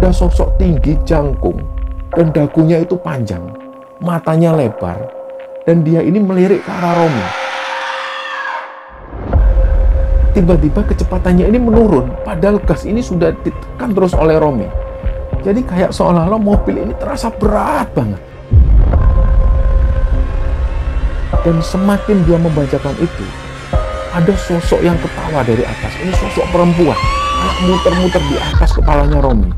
ada sosok tinggi jangkung dan dagunya itu panjang, matanya lebar, dan dia ini melirik ke arah Romi. Tiba-tiba kecepatannya ini menurun, padahal gas ini sudah ditekan terus oleh Romi. Jadi kayak seolah-olah mobil ini terasa berat banget. Dan semakin dia membacakan itu, ada sosok yang ketawa dari atas. Ini sosok perempuan, kayak muter-muter di atas kepalanya Romi.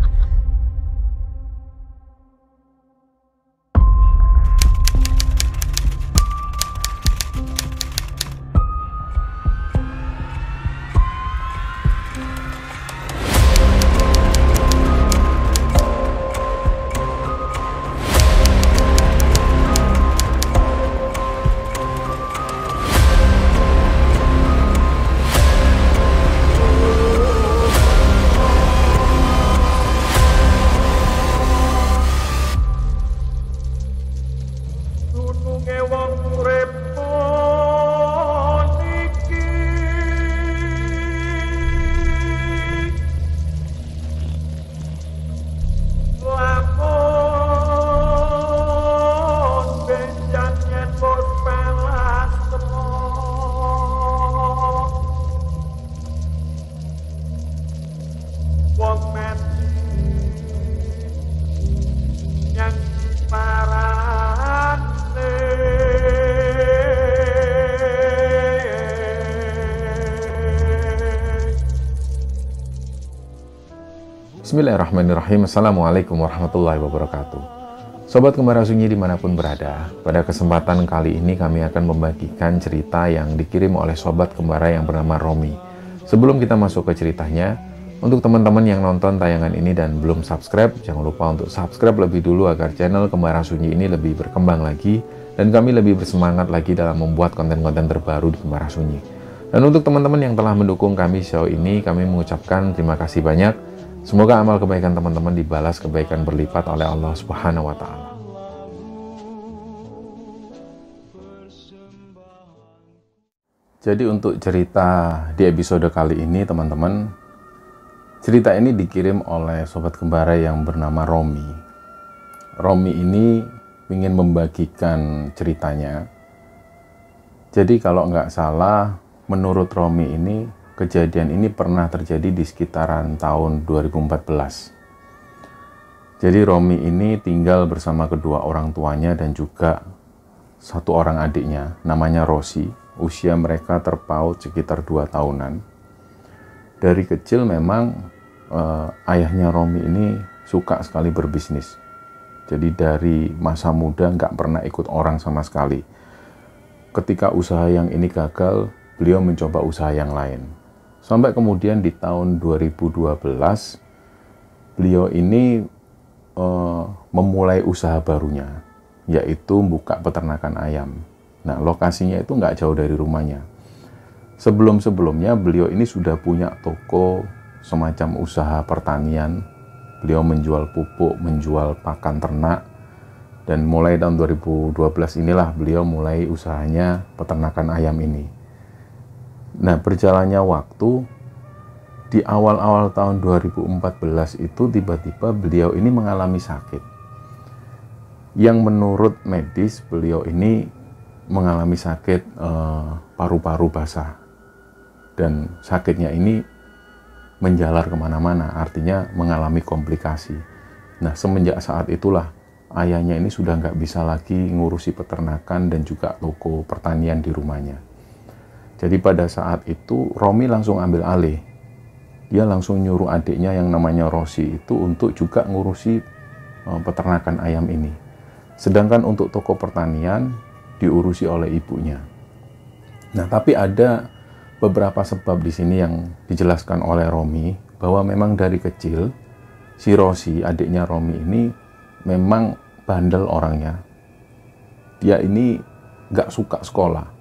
Bismillahirrahmanirrahim. Assalamualaikum warahmatullahi wabarakatuh. Sobat Kembara Sunyi dimanapun berada, pada kesempatan kali ini kami akan membagikan cerita yang dikirim oleh Sobat Kembara yang bernama Romi. Sebelum kita masuk ke ceritanya, untuk teman-teman yang nonton tayangan ini dan belum subscribe, jangan lupa untuk subscribe lebih dulu agar channel Kembara Sunyi ini lebih berkembang lagi dan kami lebih bersemangat lagi dalam membuat konten-konten terbaru di Kembara Sunyi. Dan untuk teman-teman yang telah mendukung kami show ini, kami mengucapkan terima kasih banyak. Semoga amal kebaikan teman-teman dibalas kebaikan berlipat oleh Allah Subhanahu wa Ta'ala. Jadi untuk cerita di episode kali ini teman-teman, cerita ini dikirim oleh Sobat Kembara yang bernama Romi. Romi ini ingin membagikan ceritanya. Jadi kalau nggak salah, menurut Romi ini, kejadian ini pernah terjadi di sekitaran tahun 2014. Jadi Romi ini tinggal bersama kedua orang tuanya dan juga satu orang adiknya, namanya Rosi. Usia mereka terpaut sekitar 2 tahunan. Dari kecil memang ayahnya Romi ini suka sekali berbisnis. Jadi dari masa muda nggak pernah ikut orang sama sekali. Ketika usaha yang ini gagal, beliau mencoba usaha yang lain. Sampai kemudian di tahun 2012, beliau ini memulai usaha barunya, yaitu buka peternakan ayam. Nah, lokasinya itu nggak jauh dari rumahnya. Sebelum-sebelumnya, beliau ini sudah punya toko semacam usaha pertanian. Beliau menjual pupuk, menjual pakan ternak, dan mulai tahun 2012 inilah beliau mulai usahanya peternakan ayam ini. Nah, berjalannya waktu, di awal-awal tahun 2014 itu tiba-tiba beliau ini mengalami sakit. Yang menurut medis, beliau ini mengalami sakit paru-paru basah. Dan sakitnya ini menjalar kemana-mana, artinya mengalami komplikasi. Nah, semenjak saat itulah ayahnya ini sudah nggak bisa lagi ngurusi peternakan dan juga toko pertanian di rumahnya. Jadi pada saat itu Romi langsung ambil alih. Dia langsung nyuruh adiknya yang namanya Rosi itu untuk juga ngurusi peternakan ayam ini. Sedangkan untuk toko pertanian diurusi oleh ibunya. Nah, tapi ada beberapa sebab di sini yang dijelaskan oleh Romi bahwa memang dari kecil si Rosi, adiknya Romi ini memang bandel orangnya. Dia ini nggak suka sekolah.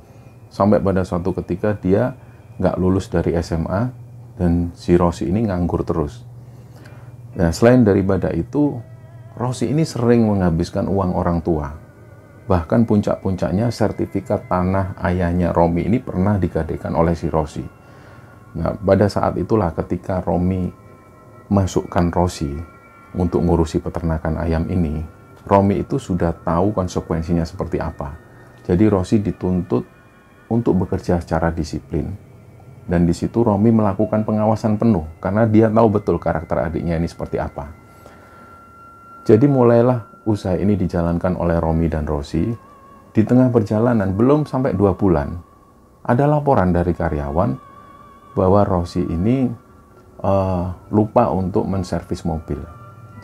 Sampai pada suatu ketika dia nggak lulus dari SMA dan si Rosi ini nganggur terus. Nah, selain daripada itu, Rosi ini sering menghabiskan uang orang tua. Bahkan puncak-puncaknya sertifikat tanah ayahnya Romi ini pernah digadaikan oleh si Rosi. Nah, pada saat itulah ketika Romi masukkan Rosi, untuk ngurusi peternakan ayam ini, Romi itu sudah tahu konsekuensinya seperti apa. Jadi Rosi dituntut untuk bekerja secara disiplin. Dan di situ Romi melakukan pengawasan penuh karena dia tahu betul karakter adiknya ini seperti apa. Jadi mulailah usaha ini dijalankan oleh Romi dan Rosi. Di tengah perjalanan belum sampai 2 bulan, ada laporan dari karyawan bahwa Rosi ini lupa untuk menservis mobil.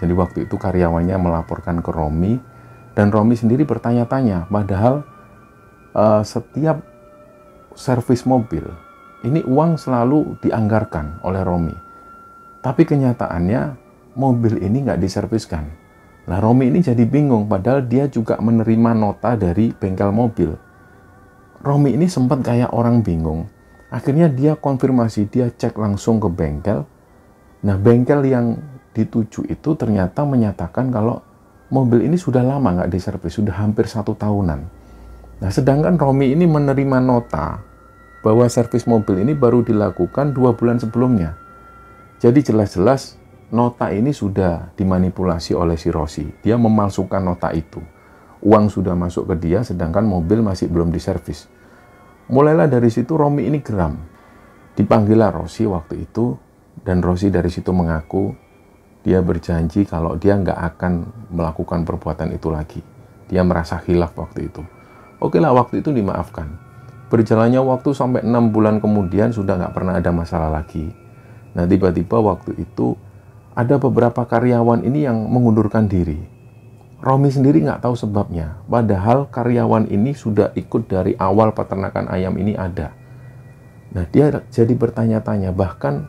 Jadi waktu itu karyawannya melaporkan ke Romi, dan Romi sendiri bertanya-tanya, padahal setiap servis mobil ini uang selalu dianggarkan oleh Romi. Tapi kenyataannya mobil ini nggak diserviskan. Nah, Romi ini jadi bingung, padahal dia juga menerima nota dari bengkel mobil. Romi ini sempat kayak orang bingung. Akhirnya dia konfirmasi, dia cek langsung ke bengkel. Nah, bengkel yang dituju itu ternyata menyatakan kalau mobil ini sudah lama nggak diservis, sudah hampir 1 tahunan. Nah, sedangkan Romi ini menerima nota bahwa servis mobil ini baru dilakukan 2 bulan sebelumnya. Jadi jelas-jelas nota ini sudah dimanipulasi oleh si Rosi. Dia memalsukan nota itu. Uang sudah masuk ke dia, sedangkan mobil masih belum diservis. Mulailah dari situ Romi ini geram. Dipanggillah Rosi waktu itu, dan Rosi dari situ mengaku dia berjanji kalau dia nggak akan melakukan perbuatan itu lagi. Dia merasa khilaf waktu itu. Oke lah, waktu itu dimaafkan. Berjalannya waktu sampai 6 bulan kemudian sudah nggak pernah ada masalah lagi. Nah, tiba-tiba waktu itu ada beberapa karyawan ini yang mengundurkan diri. Romi sendiri nggak tahu sebabnya, padahal karyawan ini sudah ikut dari awal peternakan ayam ini ada. Nah, dia jadi bertanya-tanya, bahkan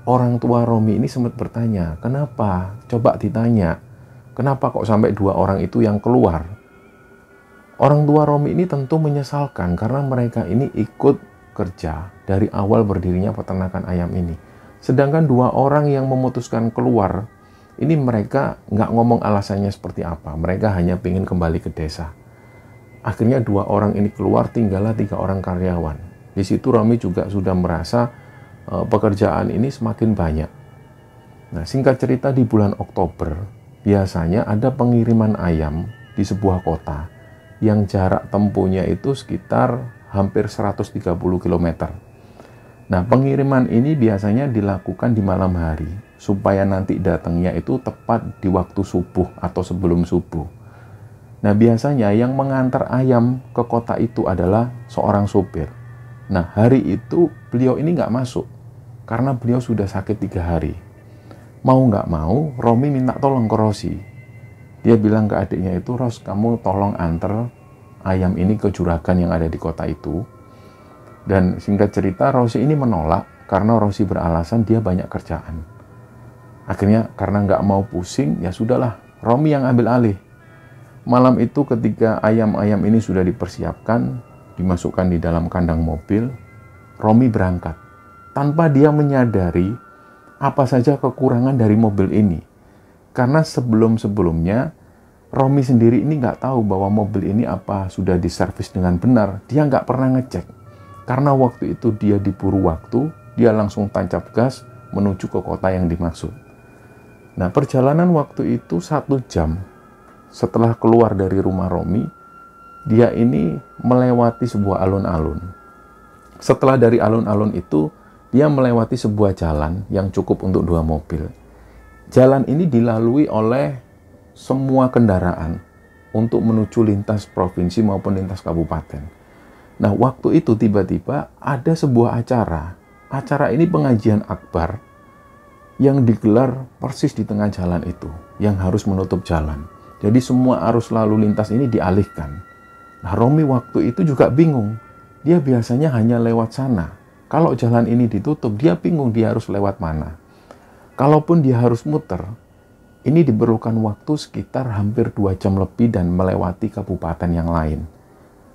orang tua Romi ini sempat bertanya, kenapa? Coba ditanya, kenapa kok sampai 2 orang itu yang keluar? Orang tua Romi ini tentu menyesalkan karena mereka ini ikut kerja dari awal berdirinya peternakan ayam ini. Sedangkan 2 orang yang memutuskan keluar, ini mereka nggak ngomong alasannya seperti apa. Mereka hanya ingin kembali ke desa. Akhirnya 2 orang ini keluar, tinggallah 3 orang karyawan. Di situ Romi juga sudah merasa pekerjaan ini semakin banyak. Nah, singkat cerita di bulan Oktober, biasanya ada pengiriman ayam di sebuah kota yang jarak tempuhnya itu sekitar hampir 130 km. Nah, pengiriman ini biasanya dilakukan di malam hari, supaya nanti datangnya itu tepat di waktu subuh atau sebelum subuh. Nah, biasanya yang mengantar ayam ke kota itu adalah seorang sopir. Nah, hari itu beliau ini nggak masuk, karena beliau sudah sakit 3 hari. Mau nggak mau, Romi minta tolong ke Rosi. Dia bilang ke adiknya itu, Ros, kamu tolong antar ayam ini ke juragan yang ada di kota itu. Dan singkat cerita, Rosi ini menolak karena Rosi beralasan dia banyak kerjaan. Akhirnya karena nggak mau pusing, ya sudahlah, Romi yang ambil alih. Malam itu ketika ayam-ayam ini sudah dipersiapkan, dimasukkan di dalam kandang mobil, Romi berangkat. Tanpa dia menyadari apa saja kekurangan dari mobil ini. Karena sebelum-sebelumnya Romi sendiri ini nggak tahu bahwa mobil ini apa sudah diservis dengan benar. Dia nggak pernah ngecek. Karena waktu itu dia diburu waktu, dia langsung tancap gas menuju ke kota yang dimaksud. Nah, perjalanan waktu itu 1 jam setelah keluar dari rumah Romi, dia ini melewati sebuah alun-alun. Setelah dari alun-alun itu, dia melewati sebuah jalan yang cukup untuk 2 mobil. Jalan ini dilalui oleh semua kendaraan untuk menuju lintas provinsi maupun lintas kabupaten. Nah, waktu itu tiba-tiba ada sebuah acara. Acara ini pengajian akbar yang digelar persis di tengah jalan itu, yang harus menutup jalan. Jadi semua arus lalu lintas ini dialihkan. Nah, Romi waktu itu juga bingung. Dia biasanya hanya lewat sana. Kalau jalan ini ditutup, dia bingung dia harus lewat mana. Kalaupun dia harus muter, ini diperlukan waktu sekitar hampir 2 jam lebih dan melewati kabupaten yang lain.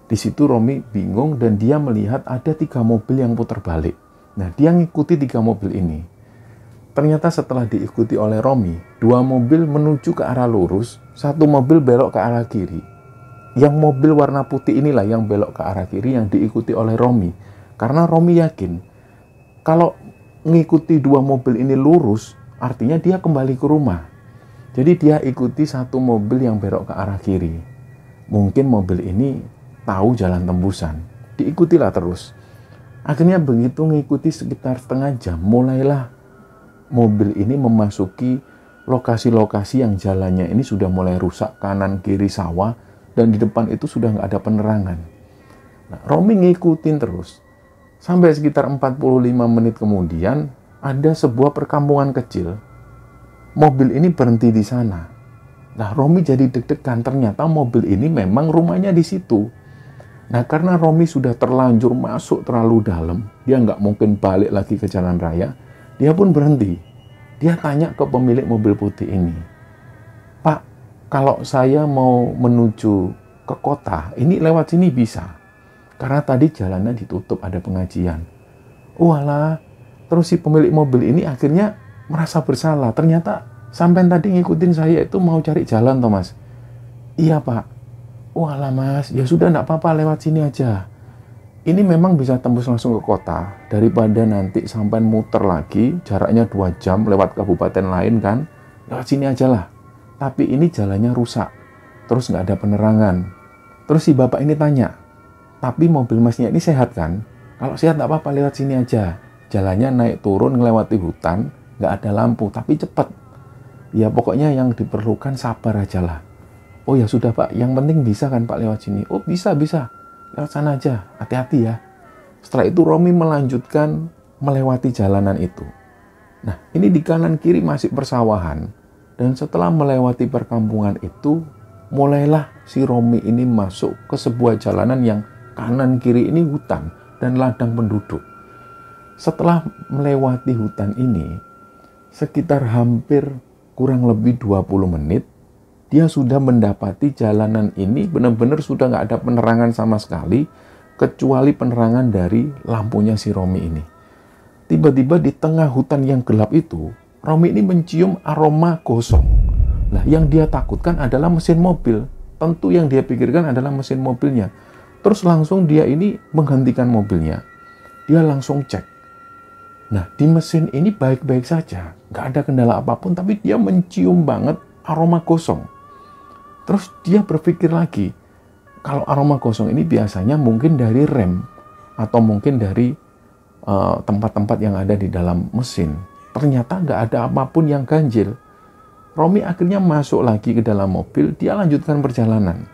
Di situ Romi bingung dan dia melihat ada 3 mobil yang putar balik. Nah, dia ngikuti 3 mobil ini. Ternyata setelah diikuti oleh Romi, 2 mobil menuju ke arah lurus, 1 mobil belok ke arah kiri. Yang mobil warna putih inilah yang belok ke arah kiri yang diikuti oleh Romi. Karena Romi yakin, kalau mengikuti 2 mobil ini lurus, artinya dia kembali ke rumah. Jadi dia ikuti satu mobil yang belok ke arah kiri. Mungkin mobil ini tahu jalan tembusan. Diikutilah terus. Akhirnya begitu mengikuti sekitar setengah jam, mulailah mobil ini memasuki lokasi-lokasi yang jalannya ini sudah mulai rusak, kanan kiri sawah, dan di depan itu sudah nggak ada penerangan. Nah, Romi ngikutin terus. Sampai sekitar 45 menit kemudian, ada sebuah perkampungan kecil. Mobil ini berhenti di sana. Nah, Romi jadi deg-degan. Ternyata mobil ini memang rumahnya di situ. Nah, karena Romi sudah terlanjur masuk terlalu dalam, dia nggak mungkin balik lagi ke jalan raya, dia pun berhenti. Dia tanya ke pemilik mobil putih ini, "Pak, kalau saya mau menuju ke kota, ini lewat sini bisa? Karena tadi jalannya ditutup, ada pengajian." Walah, terus si pemilik mobil ini akhirnya merasa bersalah. Ternyata sampean tadi ngikutin saya itu mau cari jalan, Thomas. Iya, Pak. Walah, Mas, ya sudah enggak apa-apa, lewat sini aja. Ini memang bisa tembus langsung ke kota. Daripada nanti sampean muter lagi, jaraknya 2 jam lewat kabupaten lain kan. Lewat sini aja lah. Tapi ini jalannya rusak. Terus nggak ada penerangan. Terus si bapak ini tanya, "Tapi mobil masnya ini sehat kan?" "Kalau sehat nggak apa-apa, lewat sini aja. Jalannya naik turun ngelewati hutan, nggak ada lampu, tapi cepat. Ya pokoknya yang diperlukan sabar aja lah." "Oh ya sudah Pak, yang penting bisa kan Pak lewat sini?" "Oh bisa. Lewat sana aja, hati-hati ya." Setelah itu Romi melanjutkan melewati jalanan itu. Nah, ini di kanan kiri masih persawahan. Dan setelah melewati perkampungan itu, mulailah si Romi ini masuk ke sebuah jalanan yang kanan kiri ini hutan dan ladang penduduk. Setelah melewati hutan ini, sekitar hampir kurang lebih 20 menit, dia sudah mendapati jalanan ini benar-benar sudah nggak ada penerangan sama sekali, kecuali penerangan dari lampunya si Romi ini. Tiba-tiba di tengah hutan yang gelap itu, Romi ini mencium aroma gosong. Nah, yang dia takutkan adalah mesin mobil. Tentu yang dia pikirkan adalah mesin mobilnya. Terus langsung dia ini menghentikan mobilnya. Dia langsung cek. Nah, di mesin ini baik-baik saja. Nggak ada kendala apapun, tapi dia mencium banget aroma gosong. Terus dia berpikir lagi, kalau aroma gosong ini biasanya mungkin dari rem atau mungkin dari tempat-tempat yang ada di dalam mesin. Ternyata nggak ada apapun yang ganjil. Romi akhirnya masuk lagi ke dalam mobil, dia lanjutkan perjalanan.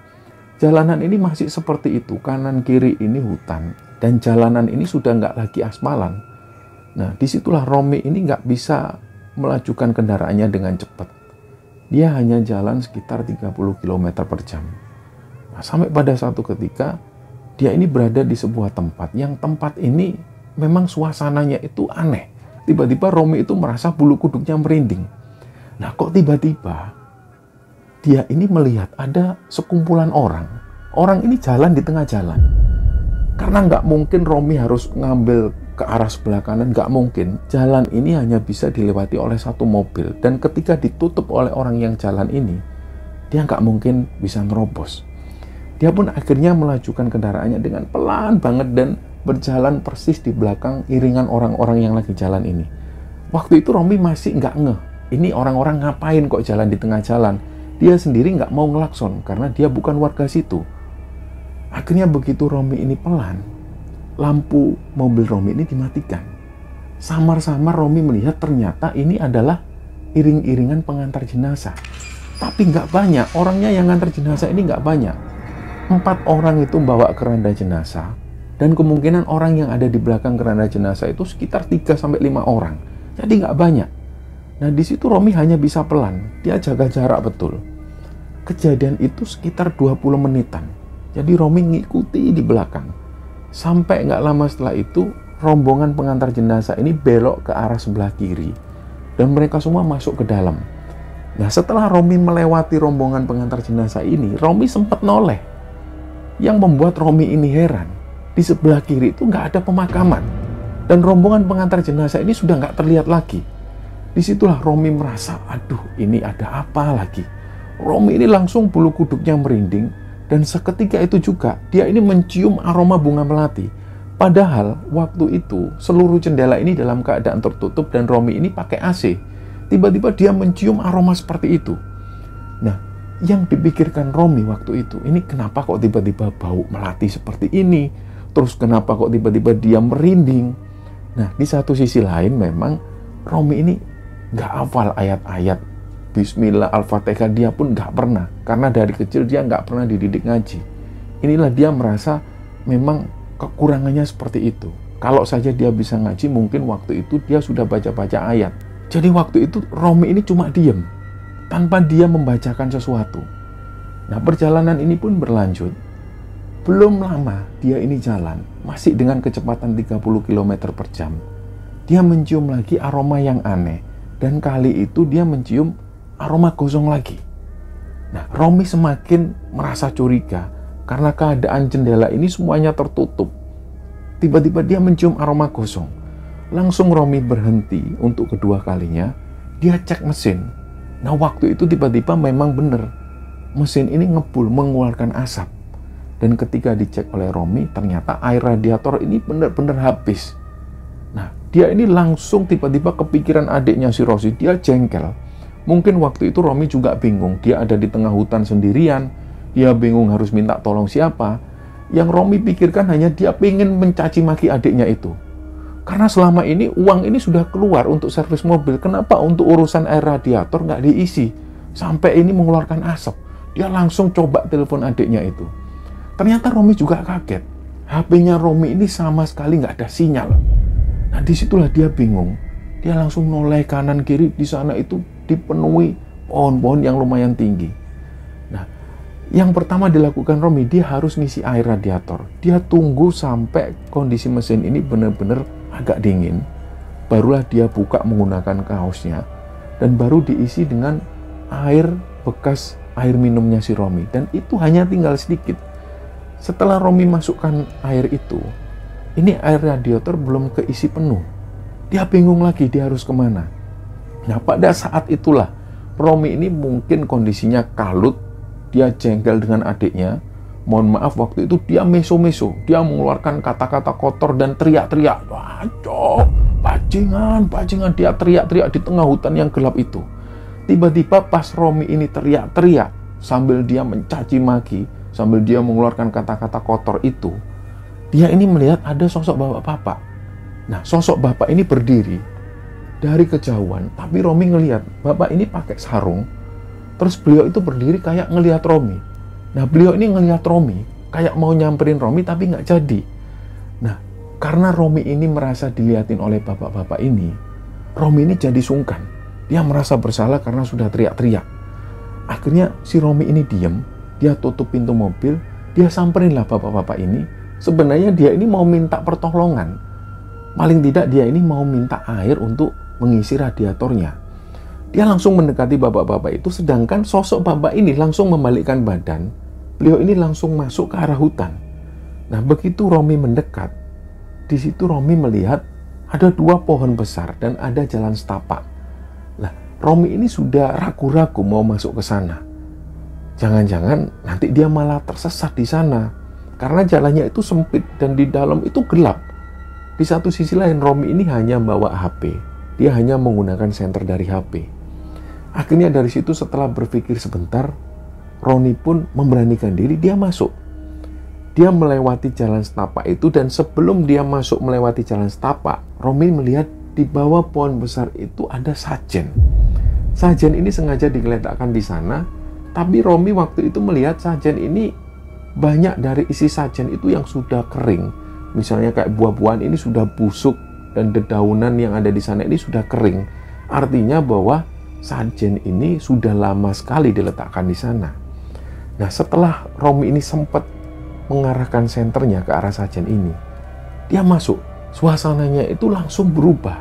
Jalanan ini masih seperti itu, kanan kiri ini hutan, dan jalanan ini sudah nggak lagi aspalan. Nah, disitulah Romi ini nggak bisa melajukan kendaraannya dengan cepat. Dia hanya jalan sekitar 30 km per jam. Nah, sampai pada satu ketika, dia ini berada di sebuah tempat. Yang tempat ini memang suasananya itu aneh. Tiba-tiba Romi itu merasa bulu kuduknya merinding. Nah, kok tiba-tiba dia ini melihat ada sekumpulan orang. Orang ini jalan di tengah jalan. Karena nggak mungkin Romi harus ngambil ke arah sebelah kanan, nggak mungkin. Jalan ini hanya bisa dilewati oleh satu mobil, dan ketika ditutup oleh orang yang jalan ini, dia nggak mungkin bisa nerobos. Dia pun akhirnya melajukan kendaraannya dengan pelan banget dan berjalan persis di belakang iringan orang-orang yang lagi jalan ini. Waktu itu Romi masih nggak ngeh, ini orang-orang ngapain kok jalan di tengah jalan. Dia sendiri nggak mau ngelakson karena dia bukan warga situ. Akhirnya begitu Romi ini pelan, lampu mobil Romi ini dimatikan. Samar-samar Romi melihat ternyata ini adalah iring-iringan pengantar jenazah. Tapi nggak banyak, orangnya yang ngantar jenazah ini nggak banyak. 4 orang itu bawa keranda jenazah, dan kemungkinan orang yang ada di belakang keranda jenazah itu sekitar 3-5 orang. Jadi nggak banyak. Nah, di situ Romi hanya bisa pelan, dia jaga jarak betul. Kejadian itu sekitar 20 menitan. Jadi Romi ngikuti di belakang. Sampai nggak lama setelah itu, rombongan pengantar jenazah ini belok ke arah sebelah kiri. Dan mereka semua masuk ke dalam. Nah, setelah Romi melewati rombongan pengantar jenazah ini, Romi sempat noleh. Yang membuat Romi ini heran, di sebelah kiri itu nggak ada pemakaman. Dan rombongan pengantar jenazah ini sudah nggak terlihat lagi. Disitulah Romi merasa, aduh ini ada apa lagi. Romi ini langsung bulu kuduknya merinding. Dan seketika itu juga, dia ini mencium aroma bunga melati. Padahal, waktu itu, seluruh jendela ini dalam keadaan tertutup dan Romi ini pakai AC. Tiba-tiba dia mencium aroma seperti itu. Nah, yang dipikirkan Romi waktu itu, ini kenapa kok tiba-tiba bau melati seperti ini? Terus kenapa kok tiba-tiba dia merinding? Nah, di satu sisi lain memang Romi ini nggak hafal ayat-ayat Bismillah, Al-Fatihah, dia pun nggak pernah. Karena dari kecil dia nggak pernah dididik ngaji. Inilah dia merasa memang kekurangannya seperti itu. Kalau saja dia bisa ngaji, mungkin waktu itu dia sudah baca-baca ayat. Jadi waktu itu Romi ini cuma diem, tanpa dia membacakan sesuatu. Nah, perjalanan ini pun berlanjut. Belum lama dia ini jalan, masih dengan kecepatan 30 km per jam. Dia mencium lagi aroma yang aneh. Dan kali itu dia mencium aroma gosong lagi. Nah, Romi semakin merasa curiga karena keadaan jendela ini semuanya tertutup. Tiba-tiba dia mencium aroma gosong. Langsung Romi berhenti untuk kedua kalinya. Dia cek mesin. Nah, waktu itu tiba-tiba memang benar. Mesin ini ngebul, mengeluarkan asap. Dan ketika dicek oleh Romi, ternyata air radiator ini benar-benar habis. Nah, dia ini langsung tiba-tiba kepikiran adiknya si Rosi. Dia jengkel. Mungkin waktu itu Romi juga bingung. Dia ada di tengah hutan sendirian. Dia bingung harus minta tolong siapa. Yang Romi pikirkan hanya dia pengen mencaci maki adiknya itu. Karena selama ini uang ini sudah keluar untuk servis mobil. Kenapa untuk urusan air radiator nggak diisi? Sampai ini mengeluarkan asap. Dia langsung coba telepon adiknya itu. Ternyata Romi juga kaget. HP-nya Romi ini sama sekali nggak ada sinyal. Nah, disitulah dia bingung. Dia langsung noleh kanan kiri. Di sana itu dipenuhi pohon-pohon yang lumayan tinggi. Nah, yang pertama dilakukan Romi, dia harus ngisi air radiator. Dia tunggu sampai kondisi mesin ini benar-benar agak dingin. Barulah dia buka menggunakan kaosnya. Dan baru diisi dengan air bekas air minumnya si Romi. Dan itu hanya tinggal sedikit. Setelah Romi masukkan air itu, ini air radiator belum keisi penuh. Dia bingung lagi dia harus kemana. Nah, pada saat itulah Romi ini mungkin kondisinya kalut. Dia jengkel dengan adiknya. Mohon maaf, waktu itu dia meso-meso. Dia mengeluarkan kata-kata kotor dan teriak-teriak. Wacok, bajingan, bajingan. Dia teriak-teriak di tengah hutan yang gelap itu. Tiba-tiba pas Romi ini teriak-teriak sambil dia mencaci maki, sambil dia mengeluarkan kata-kata kotor itu, dia ini melihat ada sosok bapak-bapak. Nah, sosok bapak ini berdiri dari kejauhan, tapi Romi ngelihat bapak ini pakai sarung. Terus beliau itu berdiri kayak ngelihat Romi. Nah, beliau ini ngelihat Romi, kayak mau nyamperin Romi tapi nggak jadi. Nah, karena Romi ini merasa dilihatin oleh bapak-bapak ini, Romi ini jadi sungkan. Dia merasa bersalah karena sudah teriak-teriak. Akhirnya si Romi ini diam, dia tutup pintu mobil, dia samperin lah bapak-bapak ini. Sebenarnya dia ini mau minta pertolongan. Paling tidak dia ini mau minta air untuk mengisi radiatornya. Dia langsung mendekati bapak-bapak itu, sedangkan sosok bapak ini langsung membalikkan badan. Beliau ini langsung masuk ke arah hutan. Nah, begitu Romi mendekat, di situ Romi melihat ada 2 pohon besar dan ada jalan setapak. Nah, Romi ini sudah ragu-ragu mau masuk ke sana. Jangan-jangan nanti dia malah tersesat di sana. Karena jalannya itu sempit dan di dalam itu gelap. Di satu sisi lain, Romi ini hanya bawa HP. Dia hanya menggunakan senter dari HP. Akhirnya dari situ setelah berpikir sebentar, Romi pun memberanikan diri, dia masuk. Dia melewati jalan setapak itu, dan sebelum dia masuk melewati jalan setapak, Romi melihat di bawah pohon besar itu ada sajen. Sajen ini sengaja digeletakkan di sana, tapi Romi waktu itu melihat sajen ini banyak dari isi sajen itu yang sudah kering. Misalnya kayak buah-buahan ini sudah busuk dan dedaunan yang ada di sana ini sudah kering. Artinya bahwa sajen ini sudah lama sekali diletakkan di sana. Nah, setelah Romi ini sempat mengarahkan senternya ke arah sajen ini, dia masuk. Suasananya itu langsung berubah.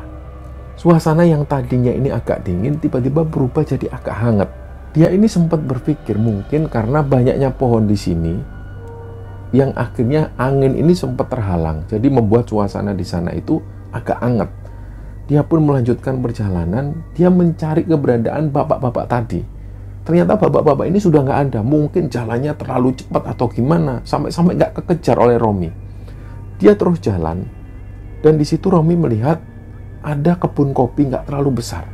Suasana yang tadinya ini agak dingin, tiba-tiba berubah jadi agak hangat. Dia ini sempat berpikir mungkin karena banyaknya pohon di sini, yang akhirnya angin ini sempat terhalang. Jadi membuat suasana di sana itu agak hangat. Dia pun melanjutkan perjalanan. Dia mencari keberadaan bapak-bapak tadi. Ternyata bapak-bapak ini sudah nggak ada. Mungkin jalannya terlalu cepat atau gimana, sampai-sampai nggak kekejar oleh Romi. Dia terus jalan. Dan di situ Romi melihat ada kebun kopi nggak terlalu besar.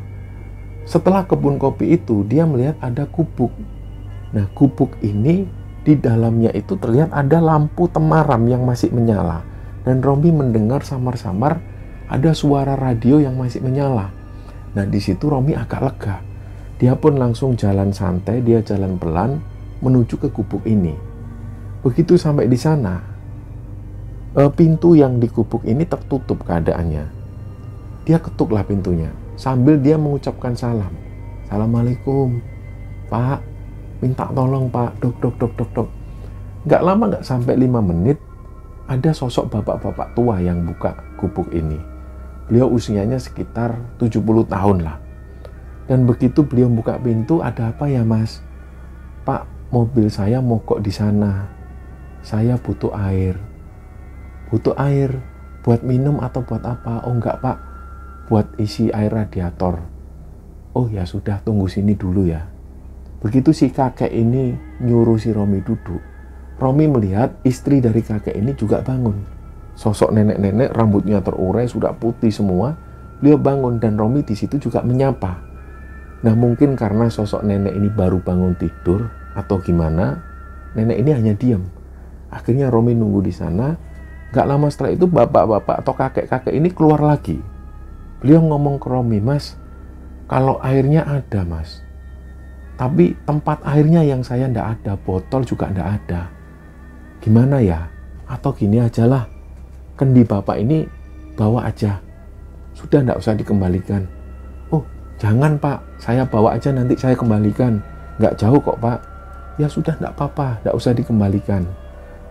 Setelah kebun kopi itu, dia melihat ada gubuk. Nah, gubuk ini di dalamnya itu terlihat ada lampu temaram yang masih menyala. Dan Romi mendengar samar-samar ada suara radio yang masih menyala. Nah, di situ Romi agak lega. Dia pun langsung jalan santai, dia jalan pelan menuju ke gubuk ini. Begitu sampai di sana, pintu yang di gubuk ini tertutup keadaannya. Dia ketuklah pintunya sambil dia mengucapkan salam. Assalamualaikum, Pak. Minta tolong, Pak. Dok, dok, dok, dok, dok. Nggak lama, nggak sampai 5 menit, ada sosok bapak-bapak tua yang buka gubuk ini. Beliau usianya sekitar 70 tahun lah. Dan begitu beliau buka pintu, ada apa ya, Mas? Pak, mobil saya mogok di sana. Saya butuh air. Butuh air buat minum atau buat apa? Oh enggak, Pak. Buat isi air radiator. Oh ya sudah, tunggu sini dulu ya. Begitu si kakek ini nyuruh si Romi duduk, Romi melihat istri dari kakek ini juga bangun. Sosok nenek-nenek, rambutnya terurai, sudah putih semua. Beliau bangun dan Romi di situ juga menyapa. Nah, mungkin karena sosok nenek ini baru bangun tidur atau gimana, nenek ini hanya diam. Akhirnya Romi nunggu di sana. Gak lama setelah itu bapak-bapak atau kakek-kakek ini keluar lagi. Beliau ngomong ke Romi, Mas, kalau airnya ada, Mas. Tapi tempat airnya yang saya ndak ada, botol juga ndak ada. Gimana ya? Atau gini aja lah, kendi bapak ini bawa aja. Sudah ndak usah dikembalikan. Oh, jangan Pak, saya bawa aja nanti saya kembalikan. Nggak jauh kok Pak. Ya sudah ndak apa-apa, ndak usah dikembalikan.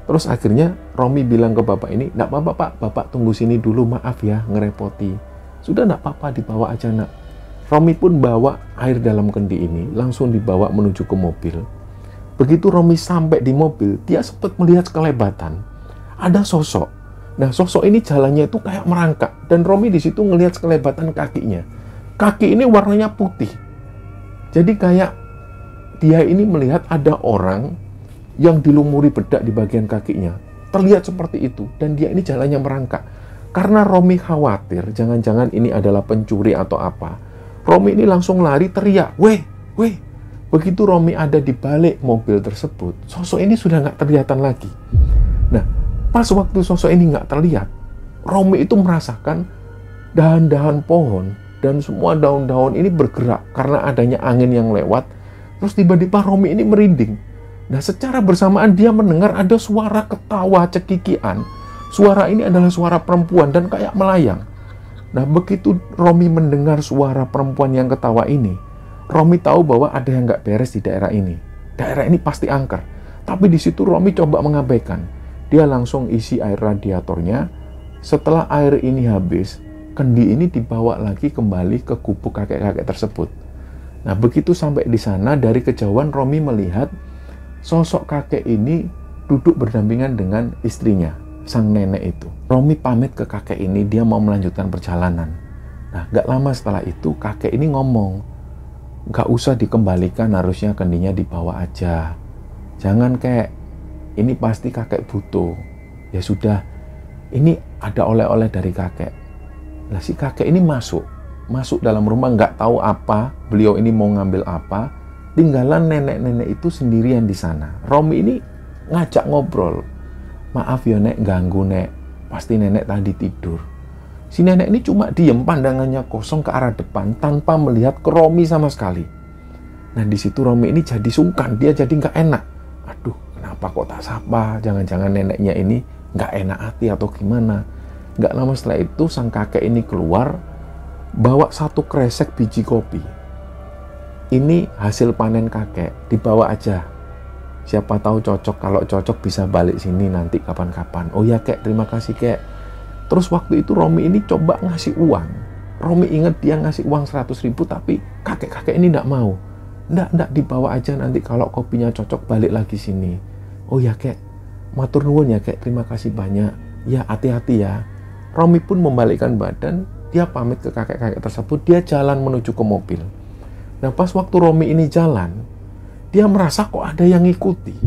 Terus akhirnya Romi bilang ke bapak ini, ndak apa-apa Pak, bapak tunggu sini dulu, maaf ya ngerepoti. Sudah ndak apa-apa, dibawa aja nak. Romi pun bawa air dalam kendi ini, langsung dibawa menuju ke mobil. Begitu Romi sampai di mobil, dia sempat melihat sekelebatan. Ada sosok. Nah, sosok ini jalannya itu kayak merangkak. Dan Romi di situ ngelihat sekelebatan kakinya. Kaki ini warnanya putih. Jadi kayak dia ini melihat ada orang yang dilumuri bedak di bagian kakinya. Terlihat seperti itu. Dan dia ini jalannya merangkak. Karena Romi khawatir, jangan-jangan ini adalah pencuri atau apa. Romi ini langsung lari teriak, weh, weh. Begitu Romi ada di balik mobil tersebut, sosok ini sudah nggak terlihatan lagi. Nah, pas waktu sosok ini nggak terlihat, Romi itu merasakan dahan-dahan pohon dan semua daun-daun ini bergerak karena adanya angin yang lewat. Terus tiba-tiba Romi ini merinding. Nah, secara bersamaan dia mendengar ada suara ketawa cekikian. Suara ini adalah suara perempuan dan kayak melayang. Nah, begitu Romi mendengar suara perempuan yang ketawa ini, Romi tahu bahwa ada yang nggak beres di daerah ini. Daerah ini pasti angker. Tapi di situ Romi coba mengabaikan. Dia langsung isi air radiatornya. Setelah air ini habis, kendi ini dibawa lagi kembali ke gubuk kakek-kakek tersebut. Nah, begitu sampai di sana, dari kejauhan Romi melihat sosok kakek ini duduk berdampingan dengan istrinya, sang nenek itu. Romi pamit ke kakek ini, dia mau melanjutkan perjalanan. Nah, gak lama setelah itu kakek ini ngomong, gak usah dikembalikan, harusnya kendinya dibawa aja. Jangan kek, ini pasti kakek butuh. Ya sudah, ini ada oleh-oleh dari kakek. Nah, si kakek ini masuk dalam rumah, gak tahu apa, beliau ini mau ngambil apa. Tinggalan nenek-nenek itu sendirian di sana. Romi ini ngajak ngobrol. Maaf ya nek, ganggu nek. Pasti nenek tadi tidur. Si nenek ini cuma diem, pandangannya kosong ke arah depan tanpa melihat ke Romi sama sekali. Nah, di situ Romi ini jadi sungkan, dia jadi nggak enak. Aduh, kenapa kok tak sapa? Jangan-jangan neneknya ini nggak enak hati atau gimana? Nggak lama setelah itu sang kakek ini keluar bawa 1 kresek biji kopi. Ini hasil panen kakek, dibawa aja. Siapa tahu cocok, kalau cocok bisa balik sini nanti kapan-kapan. Oh ya kek, terima kasih kek. Terus waktu itu Romi ini coba ngasih uang. Romi ingat dia ngasih uang 100.000, tapi kakek-kakek ini enggak mau. Enggak, dibawa aja nanti kalau kopinya cocok balik lagi sini. Oh ya kek, matur nuwun ya kek, terima kasih banyak. Ya hati-hati ya. Romi pun membalikkan badan, dia pamit ke kakek-kakek tersebut, dia jalan menuju ke mobil. Nah, pas waktu Romi ini jalan, dia merasa kok ada yang ngikuti.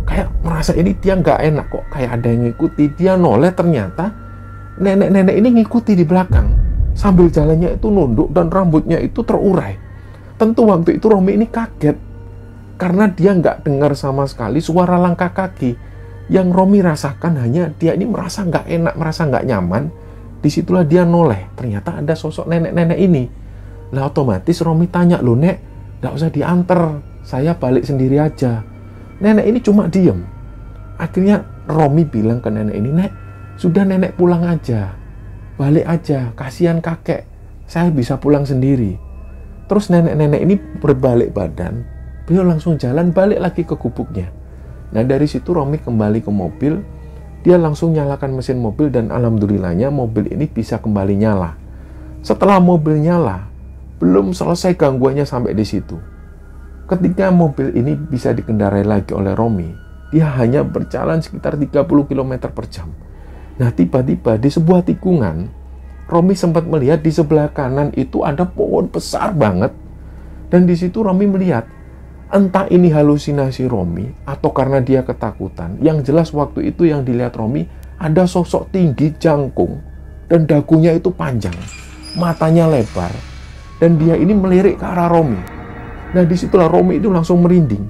Kayak merasa ini dia nggak enak kok, kayak ada yang ngikuti. Dia noleh, ternyata nenek-nenek ini ngikuti di belakang. Sambil jalannya itu nunduk dan rambutnya itu terurai. Tentu waktu itu Romi ini kaget. karena dia nggak dengar sama sekali suara langkah kaki. Yang Romi rasakan hanya dia ini merasa nggak enak, merasa nggak nyaman. Disitulah dia noleh, ternyata ada sosok nenek-nenek ini. Lah otomatis Romi tanya, "Loh Nek, nggak usah diantar, saya balik sendiri aja." Nenek ini cuma diem. Akhirnya Romi bilang ke nenek ini, "Nek, sudah nenek pulang aja, balik aja, kasihan kakek, saya bisa pulang sendiri." Terus nenek-nenek ini berbalik badan, beliau langsung jalan balik lagi ke gubuknya. Nah dari situ Romi kembali ke mobil, dia langsung nyalakan mesin mobil dan alhamdulillahnya mobil ini bisa kembali nyala. Setelah mobil nyala, belum selesai gangguannya sampai di situ. Ketika mobil ini bisa dikendarai lagi oleh Romi, dia hanya berjalan sekitar 30 km per jam. Nah tiba-tiba di sebuah tikungan, Romi sempat melihat di sebelah kanan itu ada pohon besar banget. Dan di situ Romi melihat, entah ini halusinasi Romi atau karena dia ketakutan, yang jelas waktu itu yang dilihat Romi ada sosok tinggi jangkung dan dagunya itu panjang, matanya lebar, dan dia ini melirik ke arah Romi. Nah disitulah Romi itu langsung merinding.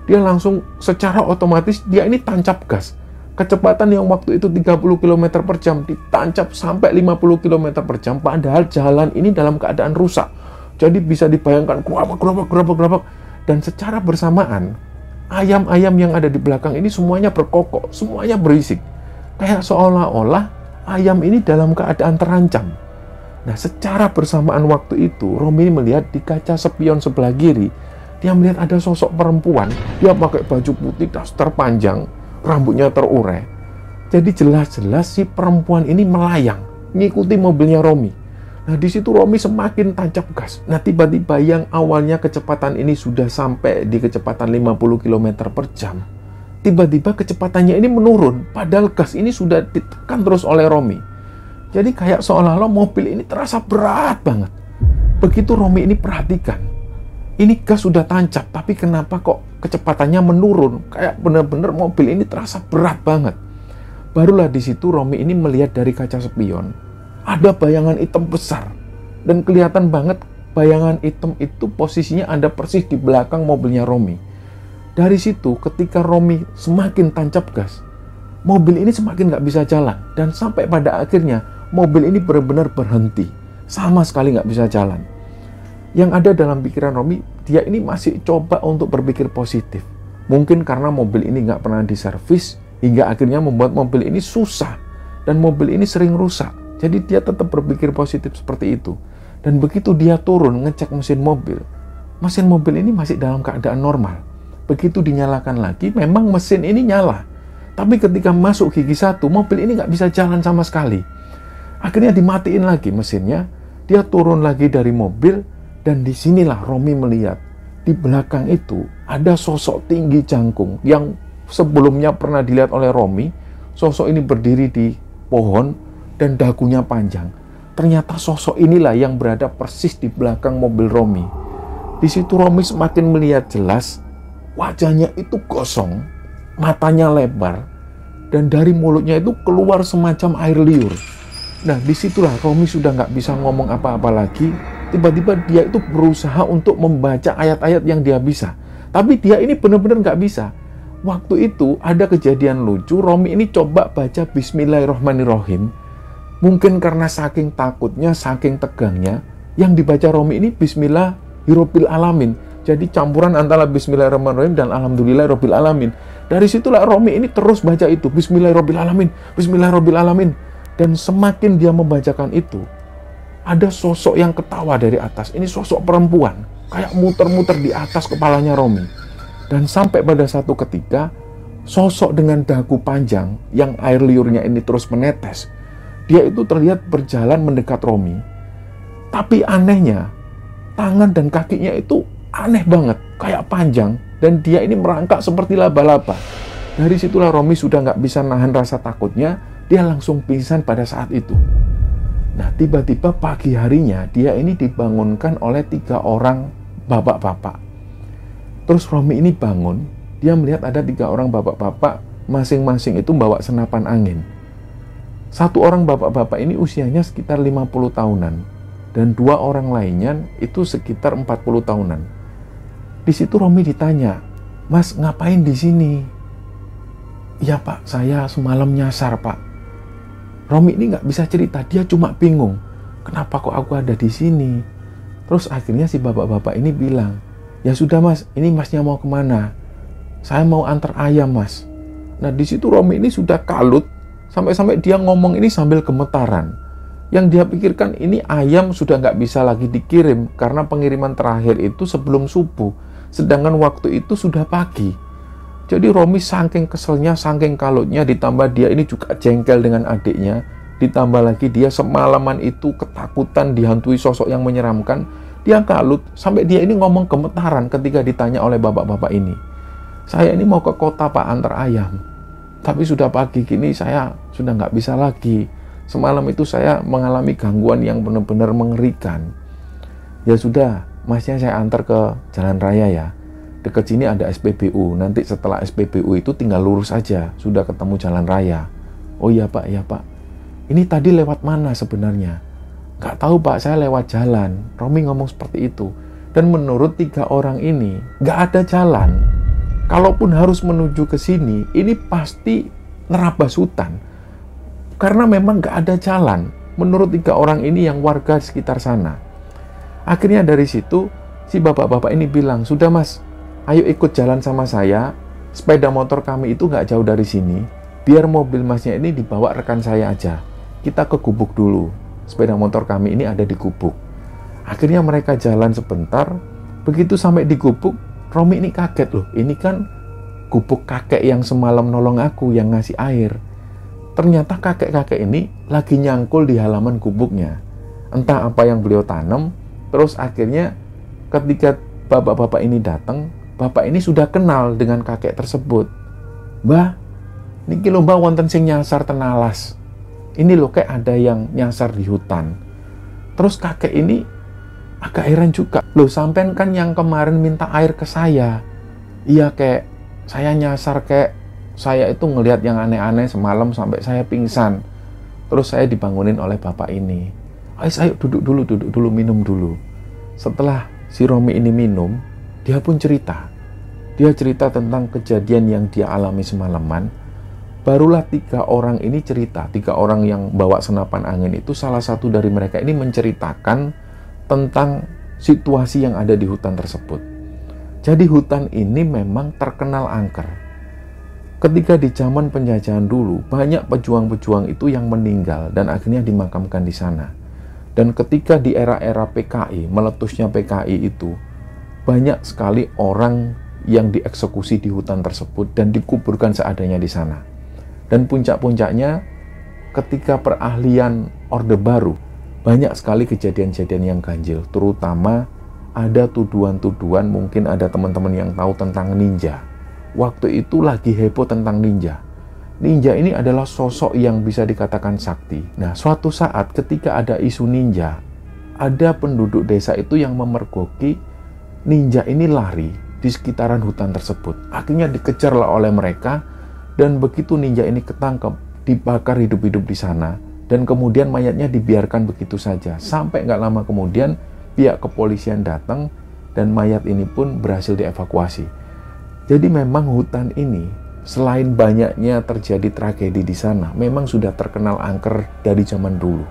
Dia langsung secara otomatis dia ini tancap gas. Kecepatan yang waktu itu 30 km per jam ditancap sampai 50 km per jam, padahal jalan ini dalam keadaan rusak. Jadi bisa dibayangkan gerabak. Dan secara bersamaan, ayam-ayam yang ada di belakang ini semuanya berkokok, semuanya berisik. Kayak seolah-olah ayam ini dalam keadaan terancam. Nah, secara bersamaan waktu itu, Romi melihat di kaca spion sebelah kiri, dia melihat ada sosok perempuan, dia pakai baju putih, daster panjang, rambutnya terurai. Jadi jelas-jelas si perempuan ini melayang, ngikuti mobilnya Romi. Nah, di situ Romi semakin tancap gas. Nah, tiba-tiba yang awalnya kecepatan ini sudah sampai di kecepatan 50 km per jam. Tiba-tiba kecepatannya ini menurun, padahal gas ini sudah ditekan terus oleh Romi. Jadi kayak seolah-olah mobil ini terasa berat banget. Begitu Romi ini perhatikan, ini gas sudah tancap, tapi kenapa kok kecepatannya menurun? Kayak benar-benar mobil ini terasa berat banget. Barulah di situ Romi ini melihat dari kaca spion, ada bayangan hitam besar. Dan kelihatan banget bayangan hitam itu posisinya ada persis di belakang mobilnya Romi. Dari situ ketika Romi semakin tancap gas, mobil ini semakin nggak bisa jalan. Dan sampai pada akhirnya mobil ini benar-benar berhenti, sama sekali nggak bisa jalan. Yang ada dalam pikiran Romi, dia ini masih coba untuk berpikir positif. Mungkin karena mobil ini nggak pernah diservis, hingga akhirnya membuat mobil ini susah, dan mobil ini sering rusak. Jadi dia tetap berpikir positif seperti itu. Dan begitu dia turun ngecek mesin mobil ini masih dalam keadaan normal. Begitu dinyalakan lagi, memang mesin ini nyala. Tapi ketika masuk gigi 1, mobil ini nggak bisa jalan sama sekali. Akhirnya dimatiin lagi mesinnya, dia turun lagi dari mobil, dan disinilah Romi melihat di belakang itu ada sosok tinggi jangkung yang sebelumnya pernah dilihat oleh Romi. Sosok ini berdiri di pohon dan dagunya panjang. Ternyata sosok inilah yang berada persis di belakang mobil Romi. Di situ Romi semakin melihat jelas, wajahnya itu gosong, matanya lebar, dan dari mulutnya itu keluar semacam air liur. Nah, disitulah Romi sudah nggak bisa ngomong apa-apa lagi. Tiba-tiba dia itu berusaha untuk membaca ayat-ayat yang dia bisa. Tapi dia ini benar-benar nggak bisa. Waktu itu ada kejadian lucu, Romi ini coba baca Bismillahirrahmanirrahim. Mungkin karena saking takutnya, saking tegangnya, yang dibaca Romi ini Bismillahirrahmanirrahim. Jadi campuran antara Bismillahirrahmanirrahim dan Alhamdulillahirrahmanirrahim. Dari situlah Romi ini terus baca itu, Bismillahirrahmanirrahim, Bismillahirrahmanirrahim. Dan semakin dia membacakan itu, ada sosok yang ketawa dari atas. Ini sosok perempuan, kayak muter-muter di atas kepalanya Romi. Dan sampai pada satu ketika, sosok dengan dagu panjang yang air liurnya ini terus menetes, dia itu terlihat berjalan mendekat Romi. Tapi anehnya, tangan dan kakinya itu aneh banget, kayak panjang. Dan dia ini merangkak seperti laba-laba. Dari situlah Romi sudah nggak bisa nahan rasa takutnya, dia langsung pingsan pada saat itu. Nah, tiba-tiba pagi harinya, dia ini dibangunkan oleh 3 orang bapak-bapak. Terus Romi ini bangun, dia melihat ada 3 orang bapak-bapak, masing-masing itu bawa senapan angin. 1 orang bapak-bapak ini usianya sekitar 50 tahunan, dan 2 orang lainnya itu sekitar 40 tahunan. Di situ Romi ditanya, Mas, ngapain di sini? Iya Pak, saya semalam nyasar Pak. Romi ini nggak bisa cerita, dia cuma bingung. Kenapa kok aku ada di sini? Terus akhirnya si bapak-bapak ini bilang, ya sudah Mas, ini Masnya mau kemana? Saya mau antar ayam Mas. Nah di situ Romi ini sudah kalut, sampai-sampai dia ngomong ini sambil gemetaran. Yang dia pikirkan ini ayam sudah nggak bisa lagi dikirim, karena pengiriman terakhir itu sebelum subuh. Sedangkan waktu itu sudah pagi. Jadi Romi saking keselnya, saking kalutnya, ditambah dia ini juga jengkel dengan adiknya, ditambah lagi dia semalaman itu ketakutan dihantui sosok yang menyeramkan, dia kalut, sampai dia ini ngomong gemetaran ketika ditanya oleh bapak-bapak ini. Saya ini mau ke kota Pak antar ayam, tapi sudah pagi gini saya sudah nggak bisa lagi. Semalam itu saya mengalami gangguan yang benar-benar mengerikan. Ya sudah, Masnya saya antar ke jalan raya ya. Dekat sini ada SPBU, nanti setelah SPBU itu tinggal lurus aja, sudah ketemu jalan raya. Oh iya Pak, ya Pak. Ini tadi lewat mana sebenarnya? Gak tahu Pak, saya lewat jalan. Romi ngomong seperti itu. Dan menurut 3 orang ini, gak ada jalan. Kalaupun harus menuju ke sini, ini pasti nerabas hutan. Karena memang gak ada jalan. Menurut 3 orang ini yang warga sekitar sana. Akhirnya dari situ, si bapak-bapak ini bilang, sudah Mas, ayo ikut jalan sama saya, sepeda motor kami itu nggak jauh dari sini, biar mobil Masnya ini dibawa rekan saya aja. Kita ke gubuk dulu, sepeda motor kami ini ada di gubuk. Akhirnya mereka jalan sebentar, begitu sampai di gubuk, Romi ini kaget loh, ini kan gubuk kakek yang semalam nolong aku, yang ngasih air. Ternyata kakek-kakek ini lagi nyangkul di halaman gubuknya. Entah apa yang beliau tanam, terus akhirnya ketika bapak-bapak ini datang, bapak ini sudah kenal dengan kakek tersebut. Mbah, niki lho mbah wonten sing nyasar tenalas. Ini loh kayak ada yang nyasar di hutan. Terus kakek ini agak heran juga. Loh sampean kan yang kemarin minta air ke saya. Iya kayak saya nyasar, kayak saya itu ngelihat yang aneh-aneh semalam sampai saya pingsan. Terus saya dibangunin oleh bapak ini. Ayo duduk dulu, minum dulu. Setelah si Romi ini minum, dia pun cerita. Dia cerita tentang kejadian yang dia alami semalaman. Barulah 3 orang ini cerita. 3 orang yang bawa senapan angin itu, salah satu dari mereka ini menceritakan tentang situasi yang ada di hutan tersebut. Jadi hutan ini memang terkenal angker. Ketika di zaman penjajahan dulu, banyak pejuang-pejuang itu yang meninggal dan akhirnya dimakamkan di sana. Dan ketika di era-era PKI, meletusnya PKI itu, banyak sekali orang yang dieksekusi di hutan tersebut dan dikuburkan seadanya di sana. Dan puncak-puncaknya ketika perahlian Orde Baru, banyak sekali kejadian-kejadian yang ganjil, terutama ada tuduhan-tuduhan, mungkin ada teman-teman yang tahu tentang ninja. Waktu itu lagi heboh tentang ninja. Ninja ini adalah sosok yang bisa dikatakan sakti. Nah, suatu saat ketika ada isu ninja, ada penduduk desa itu yang memergoki ninja ini lari di sekitaran hutan tersebut. Akhirnya dikejarlah oleh mereka, dan begitu ninja ini ketangkep, dibakar hidup-hidup di sana, dan kemudian mayatnya dibiarkan begitu saja. Sampai nggak lama kemudian, pihak kepolisian datang, dan mayat ini pun berhasil dievakuasi. Jadi memang hutan ini, selain banyaknya terjadi tragedi di sana, memang sudah terkenal angker dari zaman dulu.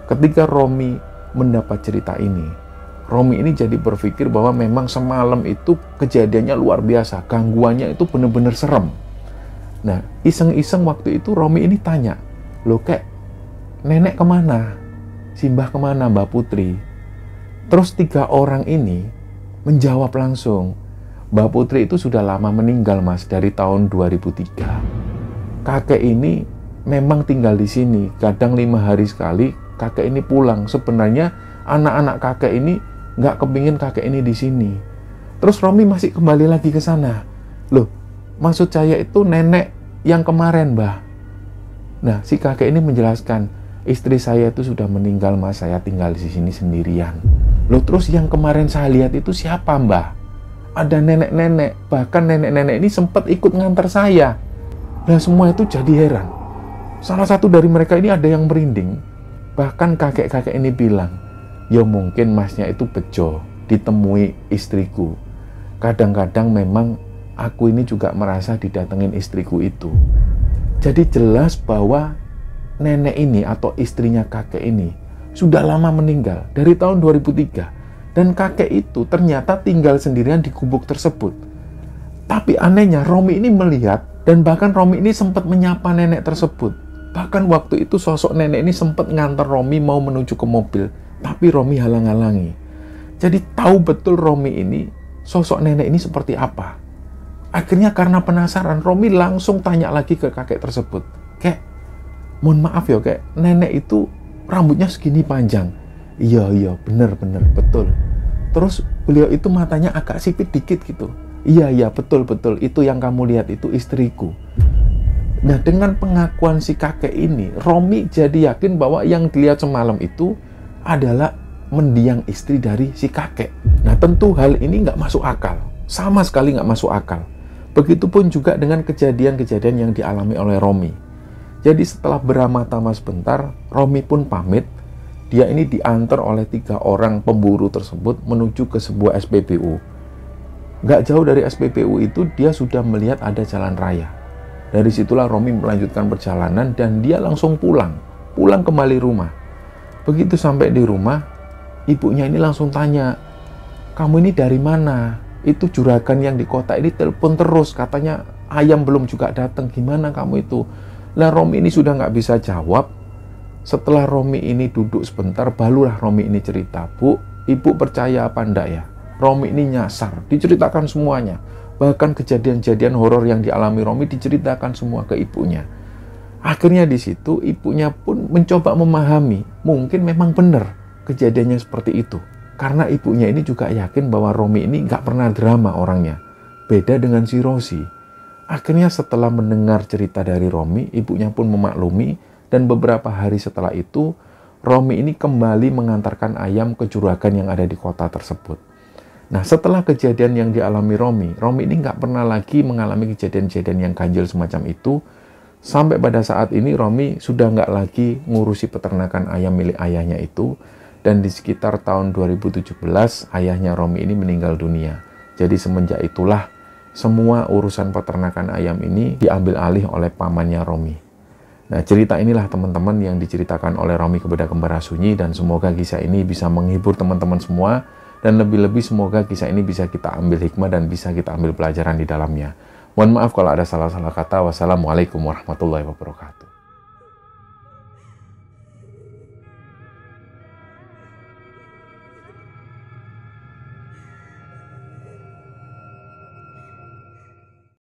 Ketika Romi mendapat cerita ini, Romi ini jadi berpikir bahwa memang semalam itu kejadiannya luar biasa, gangguannya itu benar-benar serem. Nah, iseng-iseng waktu itu Romi ini tanya, loh kek, nenek kemana? Simbah kemana Mbak Putri? Terus 3 orang ini menjawab langsung, Mbak Putri itu sudah lama meninggal Mas, dari tahun 2003. Kakek ini memang tinggal di sini, kadang 5 hari sekali kakek ini pulang. Sebenarnya anak-anak kakek ini nggak kepingin kakek ini di sini. Terus Romi masih kembali lagi ke sana. Loh, maksud saya itu nenek yang kemarin Mbah. Nah, si kakek ini menjelaskan, istri saya itu sudah meninggal Mas, saya tinggal di sini sendirian. Loh, terus yang kemarin saya lihat itu siapa Mbah? Ada nenek-nenek, bahkan nenek-nenek ini sempat ikut ngantar saya. Nah, semua itu jadi heran. Salah satu dari mereka ini ada yang merinding. Bahkan kakek-kakek ini bilang, ya mungkin Masnya itu bejo, ditemui istriku. Kadang-kadang memang aku ini juga merasa didatengin istriku itu. Jadi jelas bahwa nenek ini atau istrinya kakek ini sudah lama meninggal dari tahun 2003. Dan kakek itu ternyata tinggal sendirian di gubuk tersebut. Tapi anehnya Romi ini melihat, dan bahkan Romi ini sempat menyapa nenek tersebut. Bahkan waktu itu sosok nenek ini sempat ngantar Romi mau menuju ke mobil, tapi Romi halang-halangi. Jadi tahu betul Romi ini, sosok nenek ini seperti apa. Akhirnya karena penasaran, Romi langsung tanya lagi ke kakek tersebut. Kek, mohon maaf ya kek, nenek itu rambutnya segini panjang. Iya, bener, betul. Terus beliau itu matanya agak sipit dikit gitu. Iya, betul, itu yang kamu lihat itu istriku. Nah, dengan pengakuan si kakek ini, Romi jadi yakin bahwa yang dilihat semalam itu adalah mendiang istri dari si kakek. Nah, tentu hal ini nggak masuk akal. Sama sekali nggak masuk akal. Begitupun juga dengan kejadian-kejadian yang dialami oleh Romi. Jadi setelah beramah-tamah sebentar, Romi pun pamit. Dia ini diantar oleh 3 orang pemburu tersebut menuju ke sebuah SPBU. Nggak jauh dari SPBU itu, dia sudah melihat ada jalan raya. Dari situlah Romi melanjutkan perjalanan dan dia langsung pulang kembali rumah. Begitu sampai di rumah, ibunya ini langsung tanya, kamu ini dari mana? Itu juragan yang di kota ini telepon terus, katanya ayam belum juga datang, gimana kamu itu? Lah Romi ini sudah nggak bisa jawab. Setelah Romi ini duduk sebentar, barulah Romi ini cerita, Bu, ibu percaya apa enggak ya? Romi ini nyasar, diceritakan semuanya. Bahkan kejadian-kejadian horor yang dialami Romi diceritakan semua ke ibunya. Akhirnya di situ ibunya pun mencoba memahami, mungkin memang benar kejadiannya seperti itu. Karena ibunya ini juga yakin bahwa Romi ini nggak pernah drama orangnya. Beda dengan si Rosi. Akhirnya setelah mendengar cerita dari Romi, ibunya pun memaklumi, dan beberapa hari setelah itu, Romi ini kembali mengantarkan ayam ke juragan yang ada di kota tersebut. Nah, setelah kejadian yang dialami Romi ini nggak pernah lagi mengalami kejadian-kejadian yang ganjil semacam itu. Sampai pada saat ini Romi sudah nggak lagi ngurusi peternakan ayam milik ayahnya itu. Dan di sekitar tahun 2017, ayahnya Romi ini meninggal dunia. Jadi semenjak itulah, semua urusan peternakan ayam ini diambil alih oleh pamannya Romi. Nah, cerita inilah teman-teman yang diceritakan oleh Romi kepada Kembara Sunyi, dan semoga kisah ini bisa menghibur teman-teman semua, dan lebih-lebih semoga kisah ini bisa kita ambil hikmah dan bisa kita ambil pelajaran di dalamnya. Mohon maaf kalau ada salah-salah kata. Wassalamualaikum warahmatullahi wabarakatuh.